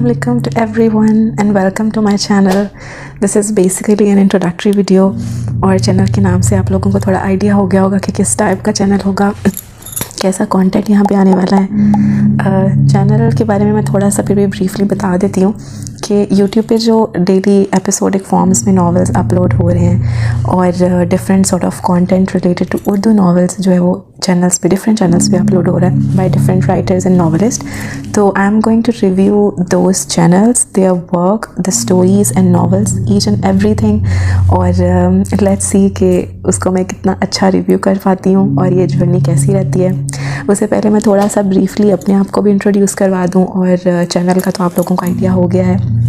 Assalamualaikum to everyone and welcome to my channel. This is basically an introductory video और channel के नाम से आप लोगों को थोड़ा आइडिया हो गया होगा कि किस टाइप का चैनल होगा, कैसा कंटेंट यहाँ पे आने वाला है। चैनल के बारे में मैं थोड़ा सा फिर भी ब्रीफली बता देती हूँ कि YouTube पे जो डेली एपिसोडिक फॉर्म्स में नॉवेल्स अपलोड हो रहे हैं और different sort of content related to Urdu novels जो है वो चैनल्स पे डिफरेंट चैनल्स पे अपलोड हो रहा है by different writers and novelist. तो I am going to review those channels, their work, the stories and novels, each and everything, और लेट्स सी कि उसको मैं कितना अच्छा रिव्यू कर पाती हूँ और ये जर्नी कैसी रहती है। उससे पहले मैं थोड़ा सा ब्रीफली अपने आप को भी इंट्रोड्यूस करवा दूँ और चैनल का तो आप लोगों को आइडिया हो गया है।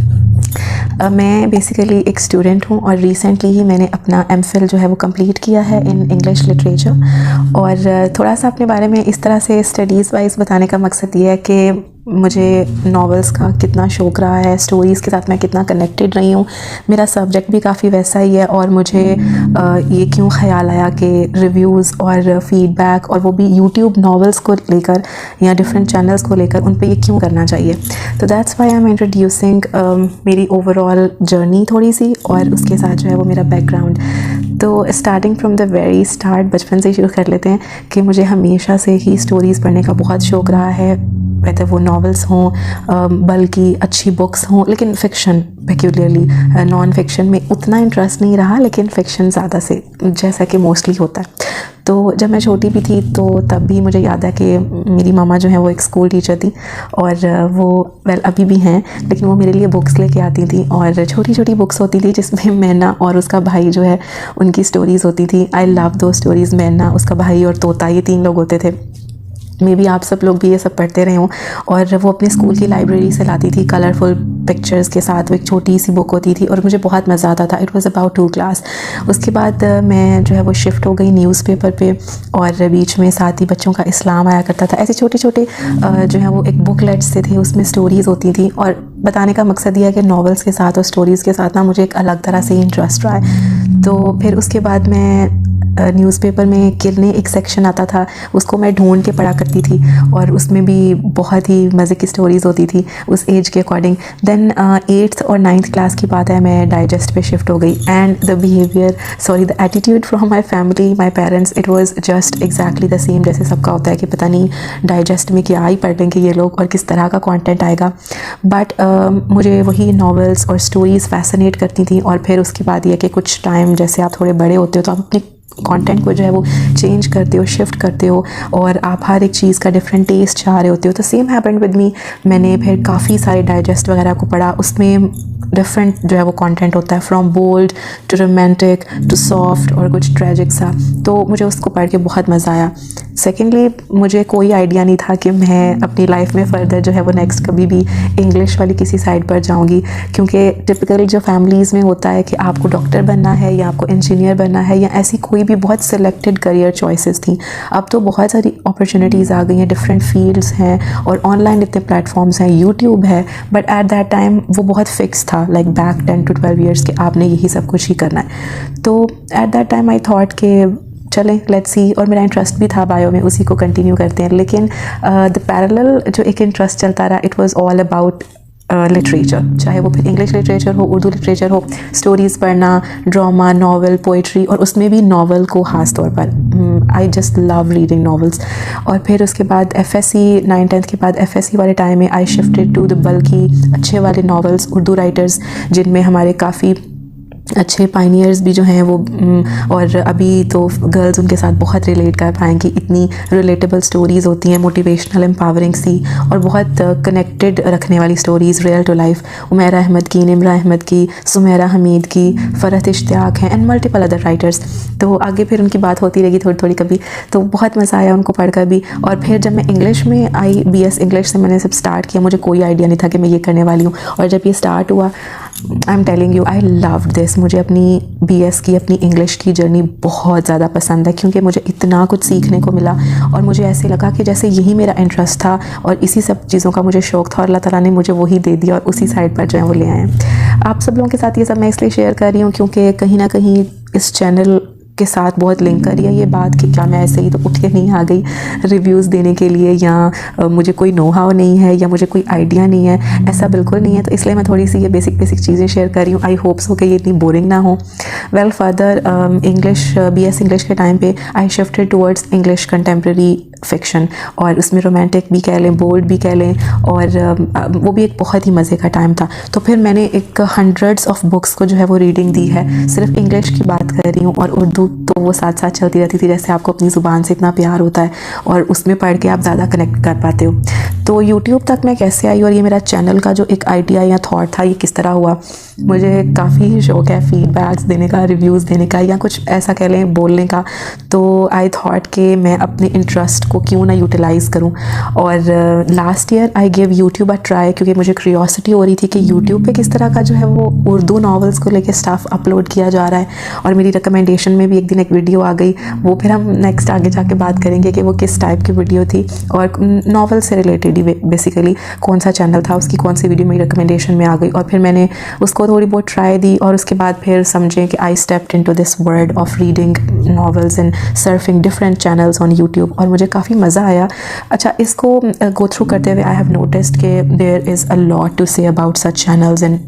मैं बेसिकली एक स्टूडेंट हूँ और रिसेंटली ही मैंने अपना एमफिल जो है वो कंप्लीट किया है इन इंग्लिश लिटरेचर। और थोड़ा सा अपने बारे में इस तरह से स्टडीज़ वाइज बताने का मकसद ये है कि मुझे नॉवेल्स का कितना शौक़ रहा है, स्टोरीज़ के साथ मैं कितना कनेक्टेड रही हूँ, मेरा सब्जेक्ट भी काफ़ी वैसा ही है। और मुझे ये क्यों ख़्याल आया कि रिव्यूज़ और फीडबैक और वो भी यूट्यूब नॉवेल्स को लेकर या डिफरेंट चैनल्स को लेकर उन पे ये क्यों करना चाहिए। तो that's why I am introducing मेरी ओवरऑल जर्नी थोड़ी सी और उसके साथ जो है वो मेरा बैकग्राउंड। तो starting from the very start, बचपन से शुरू कर लेते हैं कि मुझे हमेशा से ही स्टोरीज़ पढ़ने का बहुत शौक़ रहा है, वैसे वो नॉवेल्स हों बल्कि अच्छी बुक्स हों, लेकिन फ़िक्शन पेक्यूलियरली, नॉन फिक्शन में उतना इंटरेस्ट नहीं रहा, लेकिन फ़िक्शन ज़्यादा से जैसा कि मोस्टली होता है। तो जब मैं छोटी भी थी तो तब भी मुझे याद है कि मेरी मामा जो है वो एक स्कूल टीचर थी और वो अभी भी हैं, लेकिन वो मेरे लिए बुक्स लेके आती थी और छोटी छोटी बुक्स होती थी जिसमें मैना और उसका भाई जो है उनकी स्टोरीज़ होती थी। आई लव दो स्टोरीज़। मैना, उसका भाई और तोता, ये 3 लोग होते थे। मे बी आप सब लोग भी ये सब पढ़ते रहे हों। और वो अपने स्कूल की लाइब्रेरी से लाती थी कलरफुल पिक्चर्स के साथ, वो एक छोटी सी बुक होती थी और मुझे बहुत मज़ा आता था। It was about 2 class. उसके बाद मैं जो है वो शिफ्ट हो गई न्यूज़पेपर पे और बीच में साथ ही बच्चों का इस्लाम आया करता था। ऐसे छोटे छोटे जो है वो एक बुकलेट्स से थे, उसमें स्टोरीज़ होती थी। और बताने का मकसद ये है कि नॉवेल्स के साथ और स्टोरीज़ के साथ ना मुझे एक अलग तरह से इंटरेस्ट रहा है। तो फिर उसके बाद मैं न्यूज़पेपर में किरने एक सेक्शन आता था, उसको मैं ढूंढ के पढ़ा करती थी और उसमें भी बहुत ही मज़े की स्टोरीज़ होती थी उस एज के अकॉर्डिंग। देन 8th और 9th क्लास की बात है, मैं डाइजेस्ट पे शिफ्ट हो गई and the attitude from my family, my parents, it was just exactly the same जैसे सबका होता है कि पता नहीं डाइजेस्ट में क्या ही पढ़ लेंगे ये लोग और किस तरह का कंटेंट आएगा। बट मुझे वही नॉवेल्स और स्टोरीज़ फैसिनेट करती थी। और फिर उसके बाद ये कि कुछ टाइम जैसे आप थोड़े बड़े होते हो तो आप अपने कंटेंट को जो है वो चेंज करते हो, शिफ्ट करते हो और आप हर एक चीज़ का डिफरेंट टेस्ट चाह रहे होते हो। तो सेम हैपेंड विद मी। मैंने फिर काफ़ी सारे डाइजेस्ट वगैरह को पढ़ा, उसमें डिफरेंट जो है वो कंटेंट होता है, from bold to romantic to soft और कुछ ट्रेजिक सा। तो मुझे उसको पढ़ के बहुत मज़ा आया। सेकेंडली, मुझे कोई आइडिया नहीं था कि मैं अपनी लाइफ में फ़र्दर जो है वो नेक्स्ट कभी भी इंग्लिश वाली किसी साइड पर जाऊंगी, क्योंकि टिपिकल जो फैमिलीज़ में होता है कि आपको डॉक्टर बनना है या आपको इंजीनियर बनना है या ऐसी कोई भी बहुत सिलेक्टेड करियर चॉइसेस थी। अब तो बहुत सारी अपॉर्चुनिटीज़ आ गई हैं, डिफरेंट फील्ड्स हैं और ऑनलाइन इतने प्लेटफॉर्म्स हैं, यूट्यूब है। बट एट दैट टाइम वो बहुत फिक्स था, लाइक बैक 10 to 12 ईयर्स के आपने यही सब कुछ ही करना है। तो at that time I thought के चलें लेट्स सी, और मेरा इंटरेस्ट भी था बायो में, उसी को कंटिन्यू करते हैं। लेकिन द पैरेलल जो एक इंटरेस्ट चलता रहा, it was all about literature, चाहे वो फिर इंग्लिश लिटरेचर हो, उर्दू लिटरेचर हो, स्टोरीज़ पढ़ना, ड्रामा, नॉवल, पोइट्री, और उसमें भी नॉवल को ख़ास तौर पर I just love reading novels. और फिर उसके बाद FSC 9th-10th के बाद FSC वाले टाइम में आई शिफ्टेड टू द बल्कि अच्छे वाले नॉवेल्स, उर्दू राइटर्स जिनमें हमारे काफ़ी अच्छे पाइनियर्स भी जो हैं वो, और अभी तो गर्ल्स उनके साथ बहुत रिलेट कर पाएंगी, इतनी रिलेटेबल स्टोरीज़ होती हैं, मोटिवेशनल, एम्पावरिंग सी और बहुत कनेक्टेड रखने वाली stories, real to life. Umaira Ahmad की, निम्रा अहमद की, सुमेरा हमीद की, फ़रहत इश्तियाक हैं एंड मल्टीपल अदर राइटर्स। तो आगे फिर उनकी बात होती रहेगी थोड़ी थोड़ी कभी। तो बहुत मज़ा आया उनको पढ़कर भी। और फिर जब मैं इंग्लिश में आई, BS इंग्लिश से मैंने सब स्टार्ट किया, मुझे कोई आइडिया नहीं था कि मैं ये करने वाली हूँ। और जब ये स्टार्ट हुआ, I am telling you, I loved this. मुझे अपनी BS की, अपनी इंग्लिश की जर्नी बहुत ज़्यादा पसंद है, क्योंकि मुझे इतना कुछ सीखने को मिला और मुझे ऐसे लगा कि जैसे यही मेरा इंटरेस्ट था और इसी सब चीज़ों का मुझे शौक़ था और अल्लाह ताला ने मुझे वही दे दिया और उसी साइड पर जो है वो ले आए हैं। आप सब लोगों के साथ ये सब मैं इसलिए शेयर कर रही हूँ क्योंकि कहीं ना कहीं इस चैनल के साथ बहुत लिंक करी है ये बात कि क्या मैं ऐसे ही तो उठ के नहीं आ गई रिव्यूज़ देने के लिए, या मुझे कोई नो हाउ नहीं है, या मुझे कोई आइडिया नहीं है, ऐसा बिल्कुल नहीं है। तो इसलिए मैं थोड़ी सी ये बेसिक चीज़ें शेयर कर रही हूँ। आई होप सो कि ये इतनी बोरिंग ना हो। Well further English BS English के टाइम पे I shifted towards English contemporary fiction, और उसमें रोमांटिक भी कह लें, बोल्ड भी कह लें, और वो भी एक बहुत ही मज़े का टाइम था। तो फिर मैंने एक हंड्रेड्स ऑफ बुक्स को जो है वो रीडिंग दी है। सिर्फ इंग्लिश की बात कर रही हूँ, और उर्दू तो वो साथ साथ चलती रहती थी, जैसे आपको अपनी ज़ुबान से इतना प्यार होता है और उसमें पढ़ के आप ज़्यादा कनेक्ट कर पाते हो। तो यूट्यूब तक मैं कैसे आई, और ये मेरा चैनल का जो एक आइडिया या थॉट था ये किस तरह हुआ। मुझे काफ़ी शौक है फीडबैक्स देने का, रिव्यूज़ देने का, या कुछ ऐसा कह लें बोलने का। तो आई थॉट कि मैं अपने इंटरेस्ट को क्यों ना यूटिलाइज़ करूं। और last year I give YouTube a try, क्योंकि मुझे क्यूरियोसिटी हो रही थी कि यूट्यूब पे किस तरह का जो है वो उर्दू नॉवेल्स को लेके स्टफ़ अपलोड किया जा रहा है। और मेरी रिकमेंडेशन में भी एक दिन एक वीडियो आ गई, वो फिर हम नेक्स्ट आगे जाके बात करेंगे कि वो किस टाइप की वीडियो थी, और नॉवल से रिलेटेड ही बेसिकली कौन सा चैनल था, उसकी कौन सी वीडियो मेरी रिकमेंडेशन में आ गई। और फिर मैंने उसको थोड़ी बहुत ट्राई दी, और उसके बाद फिर समझें कि I stepped into this world of reading novels and surfing different channels on YouTube, और मुझे काफ़ी मज़ा आया। अच्छा, इसको गो थ्रू करते हुए आई हैव नोटिस्ड कि there is a lot to say about such channels, and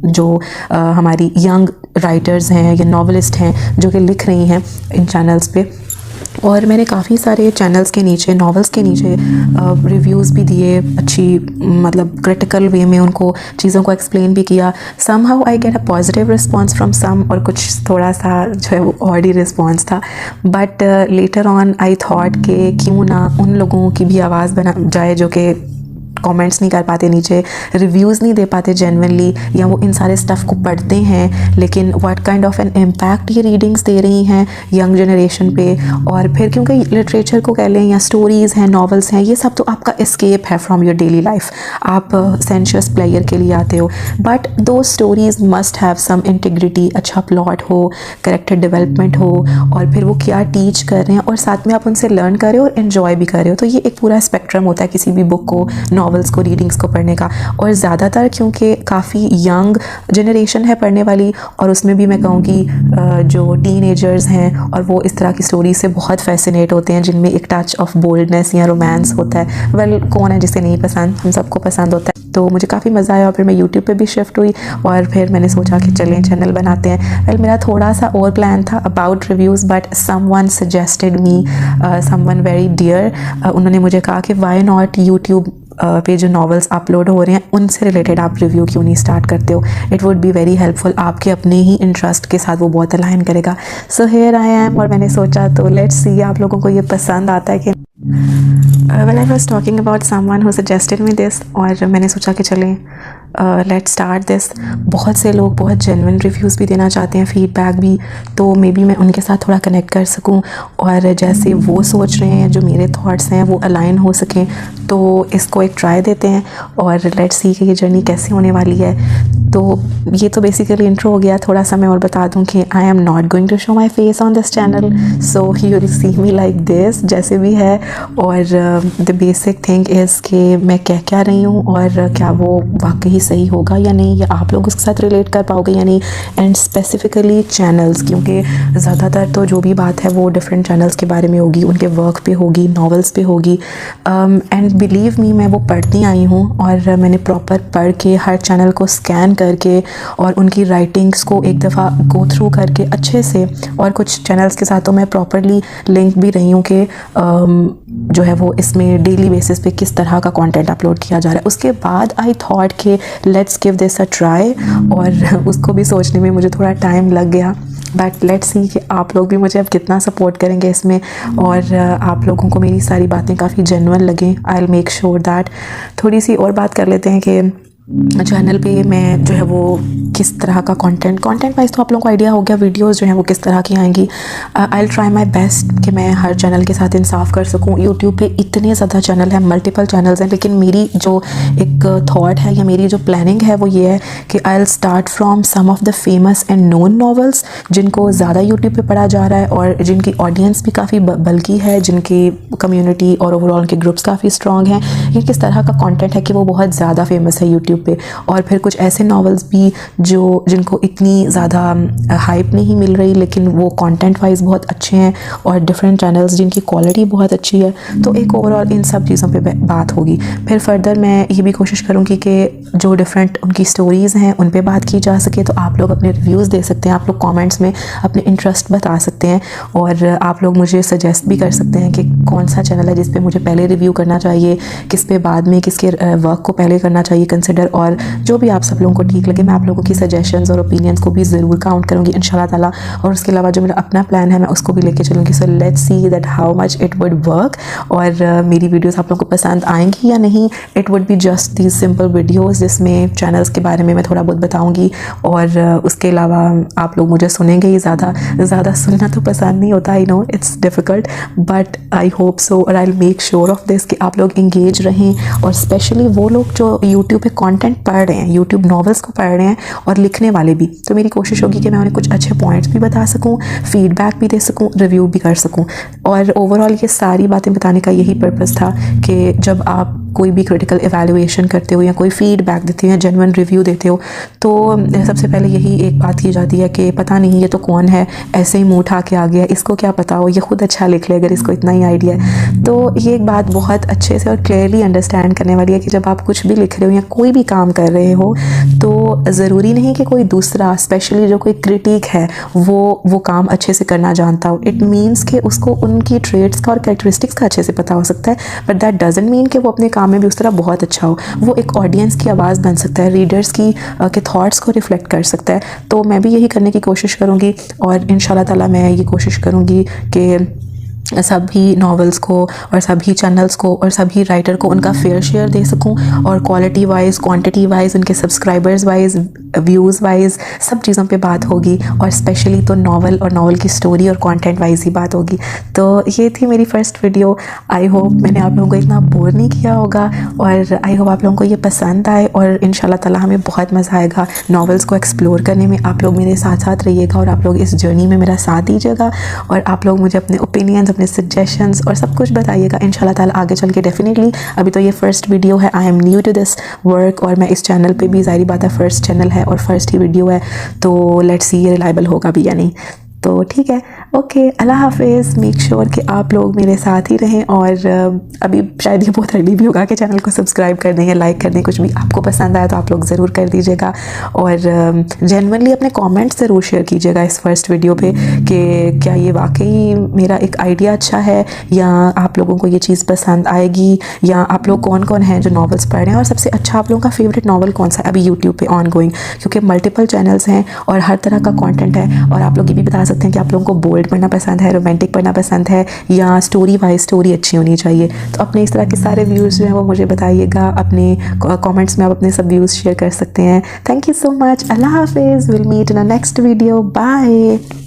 जो हमारी यंग राइटर्स हैं या नॉवलिस्ट हैं जो कि लिख रही हैं इन चैनल्स पे। और मैंने काफ़ी सारे चैनल्स के नीचे, नॉवेल्स के नीचे रिव्यूज़ भी दिए, अच्छी मतलब क्रिटिकल वे में उनको चीज़ों को एक्सप्लेन भी किया। Somehow I get a positive response from some, और कुछ थोड़ा सा जो है वो ऑड ही रिस्पॉन्स था। But later on I thought कि क्यों ना उन लोगों की भी आवाज़ बना जाए जो कि कमेंट्स नहीं कर पाते, नीचे रिव्यूज़ नहीं दे पाते जेन्युइनली, या वो इन सारे स्टफ़ को पढ़ते हैं लेकिन what kind of an impact ये रीडिंग्स दे रही हैं यंग जनरेशन पे। और फिर क्योंकि लिटरेचर को कह लें या स्टोरीज़ हैं, नॉवेल्स हैं, ये सब तो आपका एस्केप है फ्रॉम योर डेली लाइफ। आप सेंशियस प्लेयर के लिए आते हो, but though stories must have some integrity, अच्छा प्लॉट हो, कैरेक्टर डेवलपमेंट हो, और फिर वो क्या टीच कर रहे हैं, और साथ में आप उनसे लर्न कर रहे हो और इन्जॉय भी कर रहे हो। तो ये एक पूरा स्पेक्ट्रम होता है किसी भी बुक को, नॉवेल्स को, रीडिंग्स को पढ़ने का। और ज़्यादातर क्योंकि काफ़ी यंग जनरेशन है पढ़ने वाली, और उसमें भी मैं कहूँगी जो टीनेजर्स हैं, और वो इस तरह की स्टोरी से बहुत फैसिनेट होते हैं जिनमें एक टच ऑफ बोल्डनेस या रोमांस होता है। वेल, कौन है जिसे नहीं पसंद, हम सबको पसंद होता है। तो मुझे काफ़ी मज़ा आया, और फिर मैं यूट्यूब पे भी शिफ्ट हुई, और फिर मैंने सोचा कि चलें चैनल बनाते हैं। वेल, मेरा थोड़ा सा और प्लान था about reviews, but someone suggested me, someone very dear, उन्होंने मुझे कहा कि वाई नॉट यूट्यूब पे जो नॉवेल्स अपलोड हो रहे हैं उनसे रिलेटेड आप रिव्यू क्यों नहीं स्टार्ट करते हो, it would be very helpful, आपके अपने ही इंटरेस्ट के साथ वो बहुत अलाइन करेगा। सो हियर आई एम, और मैंने सोचा तो लेट्स सी आप लोगों को ये पसंद आता है कि well I was talking about someone who suggested me this, और मैंने सोचा कि चलें लेट्स स्टार्ट दिस। बहुत से लोग बहुत जेन्युइन रिव्यूज़ भी देना चाहते हैं, फीडबैक भी, तो मे बी मैं उनके साथ थोड़ा कनेक्ट कर सकूं, और जैसे वो सोच रहे हैं जो मेरे थॉट्स हैं वो अलाइन हो सकें। तो इसको एक ट्राई देते हैं, और लेट्स सी कि ये जर्नी कैसे होने वाली है। तो ये तो बेसिकली इंट्रो हो गया। थोड़ा सा मैं और बता दूं कि I am not going to show my face on this channel, so you will see me like this जैसे भी है। और द बेसिक थिंग इज़ कि मैं कह क्या रही हूँ, और क्या वो वाकई सही होगा या नहीं, या आप लोग उसके साथ रिलेट कर पाओगे या नहीं। एंड स्पेसिफिकली चैनल्स, क्योंकि ज़्यादातर तो जो भी बात है वो डिफरेंट चैनल्स के बारे में होगी, उनके वर्क पे होगी, नॉवेल्स पे होगी। एंड बिलीव मी, मैं वो पढ़ती आई हूँ, और मैंने प्रॉपर पढ़ के हर चैनल को स्कैन करके और उनकी राइटिंग्स को एक दफ़ा गो थ्रू करके अच्छे से, और कुछ चैनल्स के साथ तो मैं प्रॉपरली लिंक भी रही हूँ कि जो है वो इसमें डेली बेसिस पे किस तरह का कंटेंट अपलोड किया जा रहा है। उसके बाद आई थॉट कि let's give this a try, और उसको भी सोचने में मुझे थोड़ा टाइम लग गया, बट लेट्स सी कि आप लोग भी मुझे अब कितना सपोर्ट करेंगे इसमें, और आप लोगों को मेरी सारी बातें काफ़ी जेन्युइन लगें। I will make sure that. थोड़ी सी और बात कर लेते हैं कि चैनल पे मैं जो है वो किस तरह का कंटेंट वाइज तो आप लोगों को आइडिया हो गया, वीडियोस जो हैं वो किस तरह की आएंगी। I will try my best कि मैं हर चैनल के साथ इंसाफ कर सकूं। यूट्यूब पे इतने ज़्यादा चैनल हैं, मल्टीपल चैनल्स हैं, लेकिन मेरी जो एक थॉट है या मेरी जो प्लानिंग है वो ये है कि I will start from some of the famous and known novels जिनको ज़्यादा यूट्यूब पर पढ़ा जा रहा है, और जिनकी ऑडियंस भी काफ़ी बल्कि है, जिनकी कम्यूनिटी और ओवरऑल के ग्रुप्स काफ़ी स्ट्रॉन्ग हैं। ये किस तरह का कॉन्टेंट है कि वो बहुत ज़्यादा फेमस है यूट्यूब यूट्यूब पे, और फिर कुछ ऐसे नॉवेल्स भी जिनको इतनी ज़्यादा हाइप नहीं मिल रही लेकिन वो कंटेंट वाइज बहुत अच्छे हैं, और डिफरेंट चैनल्स जिनकी क्वालिटी बहुत अच्छी है। तो एक ओवरऑल इन सब चीज़ों पे बात होगी। फिर फर्दर मैं ये भी कोशिश करूँगी कि जो डिफरेंट उनकी स्टोरीज़ हैं उन पे बात की जा सके। तो आप लोग अपने रिव्यूज़ दे सकते हैं, आप लोग कमेंट्स में अपने इंटरेस्ट बता सकते हैं, और आप लोग मुझे सजेस्ट भी कर सकते हैं कि कौन सा चैनल है जिस पे मुझे पहले रिव्यू करना चाहिए, किस पे बाद में, किसके वर्क को पहले करना चाहिए कंसिडर, और जो भी आप सब लोगों को ठीक लगे मैं आप लोगों की सजेशंस और ओपिनियंस को भी ज़रूर काउंट करूँगी इंशाल्लाह ताला। और उसके अलावा जो मेरा अपना प्लान है मैं उसको भी लेके चलूँगी। So let's see that how much it would work, और मेरी वीडियोस आप लोगों को पसंद आएंगी या नहीं। It would be just these simple videos जिसमें चैनल्स के बारे में मैं थोड़ा बहुत बताऊंगी, और उसके अलावा आप लोग मुझे सुनेंगे ही। ज़्यादा सुनना तो पसंद नहीं होता, I know it's difficult, but I hope so, और I make sure of this कि आप लोग इंगेज रहें। और स्पेशली वो लोग जो यूट्यूब पे कंटेंट पढ़ रहे हैं, यूट्यूब नॉवेल्स को पढ़ रहे हैं और लिखने वाले भी, तो मेरी कोशिश होगी कि मैं उन्हें कुछ अच्छे पॉइंट्स भी बता सकूं, फीडबैक भी दे सकूं, रिव्यू भी कर सकूं। और ओवरऑल ये सारी बातें बताने का यही पर्पस था कि जब आप कोई भी क्रिटिकल एवैल्यूएशन करते हो या कोई फीडबैक देते हो या जेन्युइन रिव्यू देते हो, तो सबसे पहले यही एक बात की जाती है कि पता नहीं ये तो कौन है, ऐसे ही मुंह उठा के आ गया, इसको क्या पता हो, ये खुद अच्छा लिख ले अगर इसको इतना ही आइडिया है। तो ये एक बात बहुत अच्छे से और क्लियरली अंडरस्टैंड करने वाली है कि जब आप कुछ भी लिख रहे हो या कोई भी काम कर रहे हो, तो ज़रूरी नहीं कि कोई दूसरा, स्पेशली जो कोई क्रिटिक है, वो काम अच्छे से करना जानता हो। इट मीन्स कि उसको उनकी ट्रेड्स का और कैरेक्टरिस्टिक्स का अच्छे से पता हो सकता है, बट दैट डजंट मीन कि वो अपने काम में भी उस तरह बहुत अच्छा हो। वो एक ऑडियंस की आवाज़ बन सकता है, रीडर्स की के थॉट्स को रिफ्लेक्ट कर सकता है। तो मैं भी यही करने की कोशिश करूँगी, और इंशाल्लाह ताला मैं ये कोशिश करूँगी कि सभी नॉवेल्स को और सभी चैनल्स को और सभी राइटर को उनका फेयर शेयर दे सकूं, और क्वालिटी वाइज, क्वांटिटी वाइज, उनके सब्सक्राइबर्स वाइज, व्यूज़ वाइज सब चीज़ों पे बात होगी, और स्पेशली तो नॉवल और नॉवल की स्टोरी और कंटेंट वाइज ही बात होगी। तो ये थी मेरी फर्स्ट वीडियो। आई होप मैंने आप लोगों को इतना बोर नहीं किया होगा, और आई होप आप लोगों को ये पसंद आए, और इंशाल्लाह ताला हमें बहुत मज़ा आएगा नॉवेल्स को एक्सप्लोर करने में। आप लोग मेरे साथ साथ रहिएगा, और आप लोग इस जर्नी में मेरा साथ दीजिएगा, और आप लोग मुझे अपने ओपिनियंस, अपने सजेशंस और सब कुछ बताइएगा इंशाल्लाह ताला आगे चल के डेफिनेटली। अभी तो ये फर्स्ट वीडियो है, I am new to this work, और मैं इस चैनल पे भी, ज़ाहिर बात है फर्स्ट चैनल है और फर्स्ट ही वीडियो है, तो लेट्स सी ये रिलायबल होगा भी या नहीं। तो ठीक है, ओके, अल्लाह हाफिज़। मेक श्योर कि आप लोग मेरे साथ ही रहें, और अभी शायद ये बहुत अर्ली भी होगा कि चैनल को सब्सक्राइब कर दें या लाइक कर दें, कुछ भी आपको पसंद आया तो आप लोग ज़रूर कर दीजिएगा, और जेन्युइनली अपने कमेंट्स ज़रूर शेयर कीजिएगा इस फर्स्ट वीडियो पे कि क्या ये वाकई मेरा एक आइडिया अच्छा है, या आप लोगों को ये चीज़ पसंद आएगी, या आप लोग कौन कौन हैं जो नॉवेल्स पढ़ रहे हैं, और सबसे अच्छा आप लोगों का फेवरेट नॉवल कौन सा है अभी यूट्यूब पे ऑन गोइंग, क्योंकि मल्टीपल चैनल्स हैं और हर तरह का कॉन्टेंट है। और आप लोग ये भी बता सकते हैं कि आप लोगों को बोल्ड पढ़ना पसंद है, रोमांटिक पढ़ना पसंद है, या स्टोरी वाइज स्टोरी अच्छी होनी चाहिए। तो अपने इस तरह के सारे व्यूज़ जो हैं वो मुझे बताइएगा, अपने कमेंट्स में आप अपने सब व्यूज़ शेयर कर सकते हैं। थैंक यू सो मच, अल्लाह हाफिज़, will meet in a next video, bye.